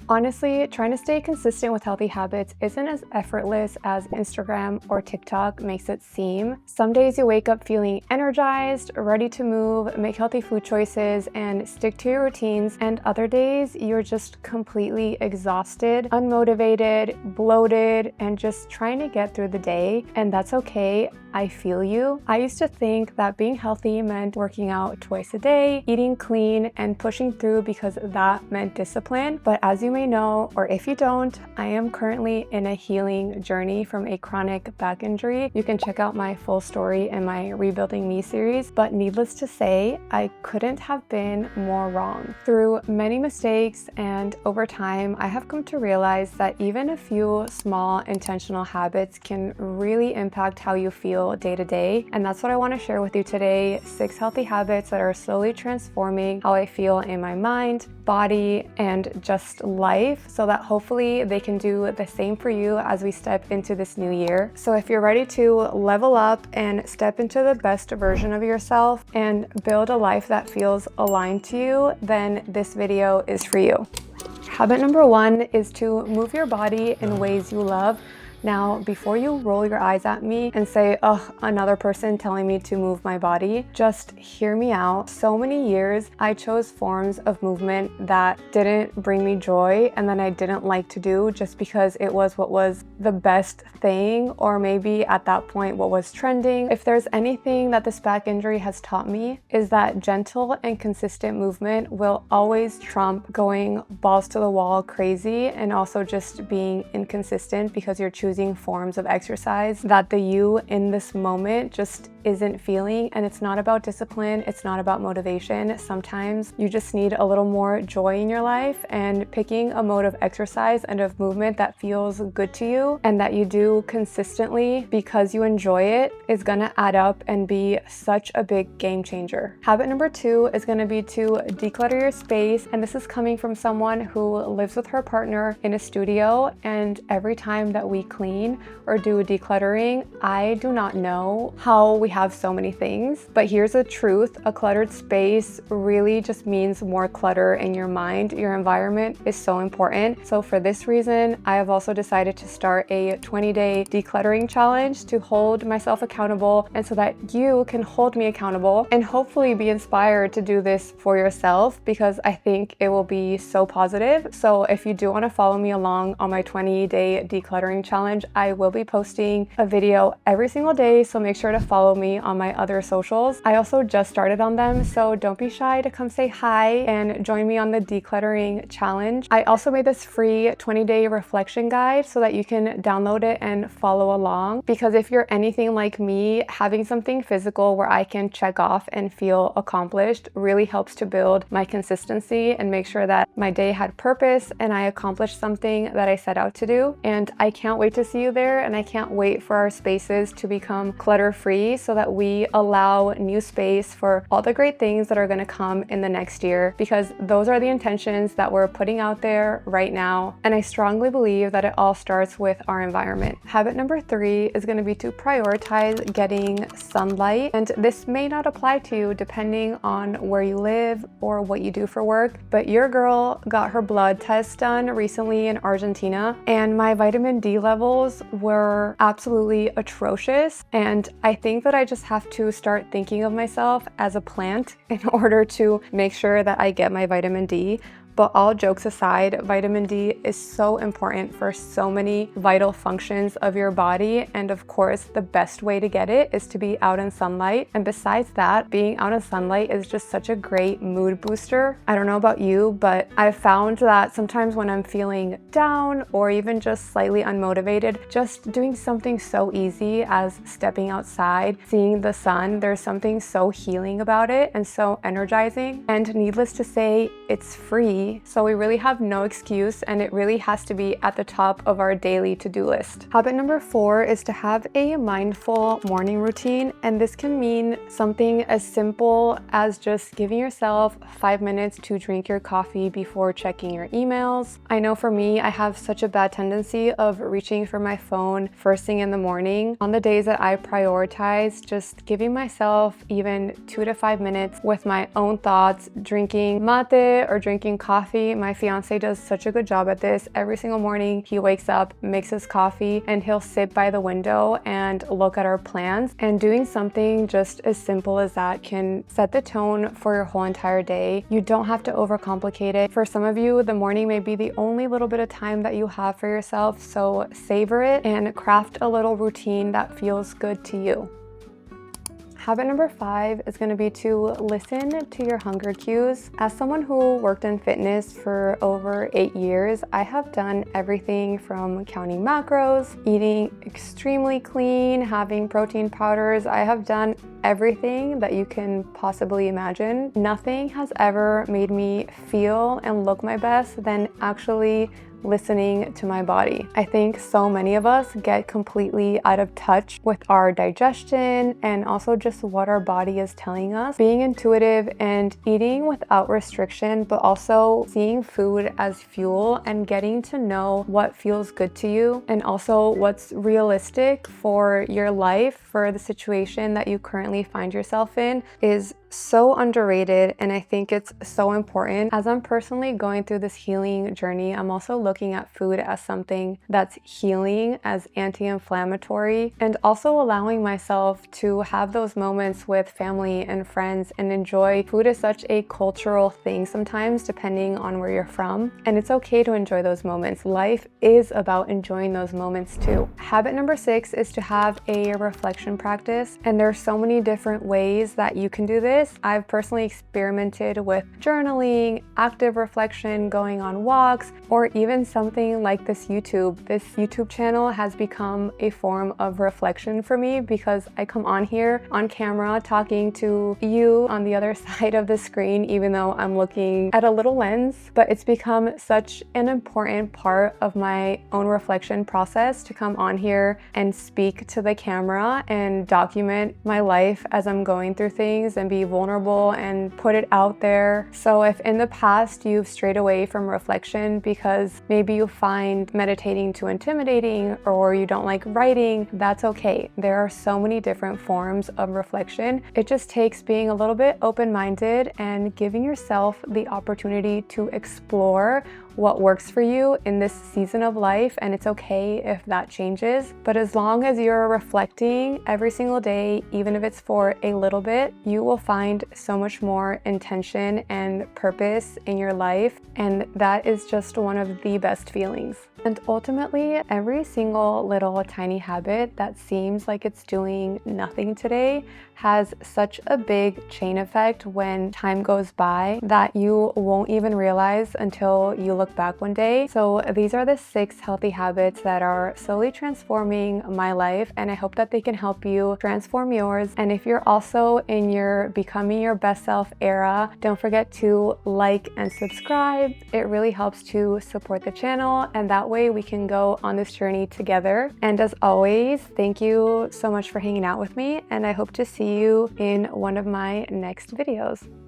Honestly, trying to stay consistent with healthy habits isn't as effortless as Instagram or TikTok makes it seem. Some days you wake up feeling energized, ready to move, make healthy food choices, and stick to your routines, and other days you're just completely exhausted, unmotivated, bloated, and just trying to get through the day, and that's okay. I feel you. I used to think that being healthy meant working out twice a day, eating clean, and pushing through because that meant discipline. But as you may know, or if you don't, I am currently in a healing journey from a chronic back injury. You can check out my full story in my Rebuilding Me series, but needless to say, I couldn't have been more wrong. Through many mistakes and over time, I have come to realize that even a few small intentional habits can really impact how you feel day to day. And that's what I want to share with you today. 6 healthy habits that are slowly transforming how I feel in my mind, body, and just life, so that hopefully they can do the same for you as we step into this new year. So if you're ready to level up and step into the best version of yourself and build a life that feels aligned to you, then this video is for you. Habit number 1 is to move your body in ways you love. Now, before you roll your eyes at me and say, oh, another person telling me to move my body, just hear me out. So many years, I chose forms of movement that didn't bring me joy and that I didn't like to do just because it was what was the best thing, or maybe at that point, what was trending. If there's anything that this back injury has taught me, is that gentle and consistent movement will always trump going balls to the wall crazy and also just being inconsistent because you're choosing forms of exercise that the you in this moment just isn't feeling. And it's not about discipline, it's not about motivation. Sometimes you just need a little more joy in your life, and picking a mode of exercise and of movement that feels good to you and that you do consistently because you enjoy it is gonna add up and be such a big game changer. Habit number 2 is gonna be to declutter your space, and this is coming from someone who lives with her partner in a studio, and every time that we clean or do decluttering, I do not know how we have so many things, but here's the truth. A cluttered space really just means more clutter in your mind. Your environment is so important. So for this reason, I have also decided to start a 20-day decluttering challenge to hold myself accountable, and so that you can hold me accountable and hopefully be inspired to do this for yourself, because I think it will be so positive. So if you do want to follow me along on my 20-day decluttering challenge, I will be posting a video every single day, so make sure to follow me on my other socials. I also just started on them, so don't be shy to come say hi and join me on the decluttering challenge. I also made this free 20-day reflection guide so that you can download it and follow along, because if you're anything like me, having something physical where I can check off and feel accomplished really helps to build my consistency and make sure that my day had purpose and I accomplished something that I set out to do. And I can't wait to see you there, and I can't wait for our spaces to become clutter-free so that we allow new space for all the great things that are going to come in the next year, because those are the intentions that we're putting out there right now. And I strongly believe that it all starts with our environment. Habit number 3 is going to be to prioritize getting sunlight. And this may not apply to you depending on where you live or what you do for work, but your girl got her blood test done recently in Argentina, and my vitamin D levels were absolutely atrocious. And I think that I just have to start thinking of myself as a plant in order to make sure that I get my vitamin D. But all jokes aside, vitamin D is so important for so many vital functions of your body. And of course, the best way to get it is to be out in sunlight. And besides that, being out in sunlight is just such a great mood booster. I don't know about you, but I've found that sometimes when I'm feeling down or even just slightly unmotivated, just doing something so easy as stepping outside, seeing the sun, there's something so healing about it and so energizing. And needless to say, it's free. So we really have no excuse, and it really has to be at the top of our daily to-do list. Habit number 4 is to have a mindful morning routine, and this can mean something as simple as just giving yourself 5 minutes to drink your coffee before checking your emails. I know for me, I have such a bad tendency of reaching for my phone first thing in the morning. On the days that I prioritize just giving myself even 2 to 5 minutes with my own thoughts, drinking mate or drinking coffee coffee. My fiance does such a good job at this. Every single morning he wakes up, makes his coffee, and he'll sit by the window and look at our plants. And doing something just as simple as that can set the tone for your whole entire day. You don't have to overcomplicate it. For some of you, the morning may be the only little bit of time that you have for yourself, so savor it and craft a little routine that feels good to you. Habit number 5 is going to be to listen to your hunger cues. As someone who worked in fitness for over 8 years, I have done everything from counting macros, eating extremely clean, having protein powders. I have done everything that you can possibly imagine. Nothing has ever made me feel and look my best than actually listening to my body. I think so many of us get completely out of touch with our digestion and also just what our body is telling us. Being intuitive and eating without restriction, but also seeing food as fuel and getting to know what feels good to you and also what's realistic for your life, for the situation that you currently find yourself in, is so underrated, and I think it's so important. As I'm personally going through this healing journey, I'm also looking at food as something that's healing, as anti-inflammatory, and also allowing myself to have those moments with family and friends and enjoy. Food is such a cultural thing sometimes, depending on where you're from, and it's okay to enjoy those moments. Life is about enjoying those moments too. Habit number 6 is to have a reflection practice, and there are so many different ways that you can do this. I've personally experimented with journaling, active reflection, going on walks, or even something like this YouTube. This YouTube channel has become a form of reflection for me because I come on here on camera talking to you on the other side of the screen, even though I'm looking at a little lens. But it's become such an important part of my own reflection process to come on here and speak to the camera and document my life as I'm going through things and be vulnerable and put it out there. So if in the past you've strayed away from reflection because maybe you find meditating too intimidating or you don't like writing, that's okay. There are so many different forms of reflection. It just takes being a little bit open-minded and giving yourself the opportunity to explore what works for you in this season of life, and it's okay if that changes. But as long as you're reflecting every single day, even if it's for a little bit, you will find so much more intention and purpose in your life, and that is just one of the best feelings. And ultimately, every single little tiny habit that seems like it's doing nothing today has such a big chain effect when time goes by that you won't even realize until you look back one day. So these are the 6 healthy habits that are slowly transforming my life, and I hope that they can help you transform yours. And if you're also in your becoming your best self era, don't forget to like and subscribe. It really helps to support the channel, and that way we can go on this journey together. And as always, thank you so much for hanging out with me, and I hope to see you in one of my next videos.